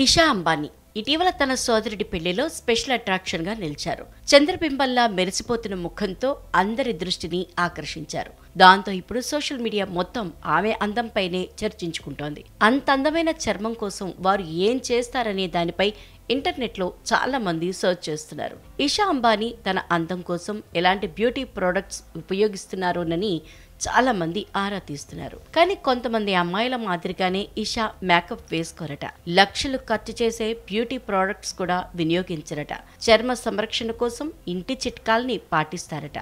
ఇషా అంబానీ ఇటీవల తన సోదరుడి పెళ్లిలో స్పెషల్ అట్రాక్షన్ గా నిలిచారు. చంద్రబింబల్లా మెరిసిపోతున్న ముఖంతో అందరి దృష్టిని ఆకర్షించారు. దాంతో ఇప్పుడు సోషల్ మీడియా మొత్తం ఆమె అందంపైనే చర్చించుకుంటోంది. అంత అందమైన చర్మం కోసం వారు ఏం చేస్తారనే దానిపై ఇంటర్నెట్లో చాలా మంది సర్చ్ చేస్తున్నారు. ఇషా అంబానీ తన అందం కోసం ఎలాంటి బ్యూటీ ప్రొడక్ట్స్ ఉపయోగిస్తున్నారోనని చాలా మంది ఆరా తీస్తున్నారు. కానీ కొంతమంది అమ్మాయిల మాదిరిగానే ఇషా మేకప్ వేసుకోరట. లక్షలు ఖర్చు చేసే బ్యూటీ ప్రొడక్ట్స్ కూడా వినియోగించరట. చర్మ సంరక్షణ కోసం ఇంటి చిట్కాల్ని పాటిస్తారట.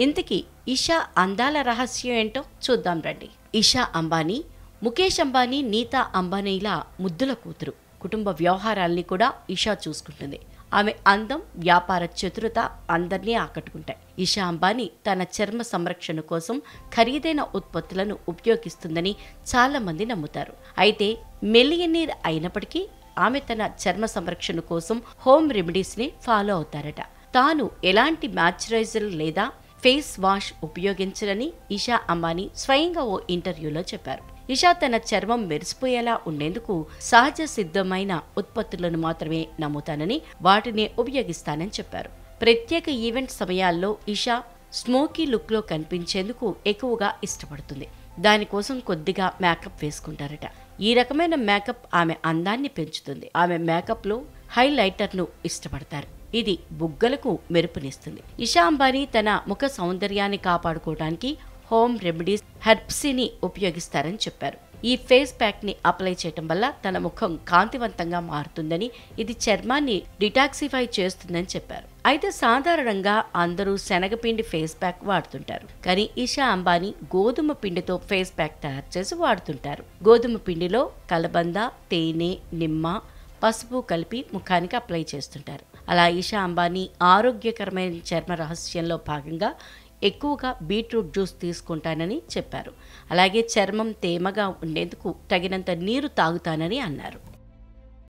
ఇంతకీ ఇషా అందాల రహస్యం ఏంటో చూద్దాం రండి. ఇషా అంబానీ ముఖేష్ అంబానీ, నీతా అంబానీల ముద్దుల కూతురు. కుటుంబ వ్యవహారాల్ని కూడా ఇషా చూసుకుంటుంది. ఆమె అందం, వ్యాపార చతురత అందరినీ ఆకట్టుకుంటాయి. ఇషా అంబానీ తన చర్మ సంరక్షణ కోసం ఖరీదైన ఉత్పత్తులను ఉపయోగిస్తుందని చాలా మంది నమ్ముతారు. అయితే మిలియనీర్ అయినప్పటికీ ఆమె తన చర్మ సంరక్షణ కోసం హోమ్ రెమెడీస్ ని ఫాలో అవుతారట. తాను ఎలాంటి మాయిశ్చరైజర్ లేదా ఫేస్ వాష్ ఉపయోగించరని ఇషా అంబానీ స్వయంగా ఓ ఇంటర్వ్యూలో చెప్పారు. ఇషా తన చర్మం మెరిసిపోయేలా ఉండేందుకు సహజ సిద్ధమైన ఉత్పత్తులను మాత్రమే నమ్ముతానని, వాటిని ఉపయోగిస్తానని చెప్పారు. ప్రత్యేక ఈవెంట్ సమయాల్లో ఇషా స్మోకీ లుక్ లో కనిపించేందుకు ఎక్కువగా ఇష్టపడుతుంది. దానికోసం కొద్దిగా మేకప్ వేసుకుంటారట. ఈ రకమైన మేకప్ ఆమె అందాన్ని పెంచుతుంది. ఆమె మేకప్ లో హైలైటర్ ను ఇష్టపడతారు. ఇది బుగ్గలకు మెరుపునిస్తుంది. ఇషా అంబానీ తన ముఖ సౌందర్యాన్ని కాపాడుకోవడానికి హోమ్ రెమెడీస్ హెర్బ్స్ని ఉపయోగిస్తారని చెప్పారు. ఈ ఫేస్ ప్యాక్ ని అప్లై చేయటం వల్ల తన ముఖం కాంతివంతంగా మారుతుందని, ఇది చర్మాన్ని డిటాక్సిఫై చేస్తుందని చెప్పారు. అయితే సాధారణంగా అందరూ శనగపిండి ఫేస్ ప్యాక్ వాడుతుంటారు. కానీ ఇషా అంబానీ గోధుమ పిండితో ఫేస్ ప్యాక్ తయారు చేసి వాడుతుంటారు. గోధుమ పిండిలో కలబంద, తేనె, నిమ్మ, పసుపు కలిపి ముఖానికి అప్లై చేస్తుంటారు. అలా ఇషా అంబానీ ఆరోగ్యకరమైన చర్మ రహస్యంలో భాగంగా ఎక్కువగా బీట్రూట్ జ్యూస్ తీసుకుంటానని చెప్పారు. అలాగే చర్మం తేమగా ఉండేందుకు తగినంత నీరు తాగుతానని అన్నారు.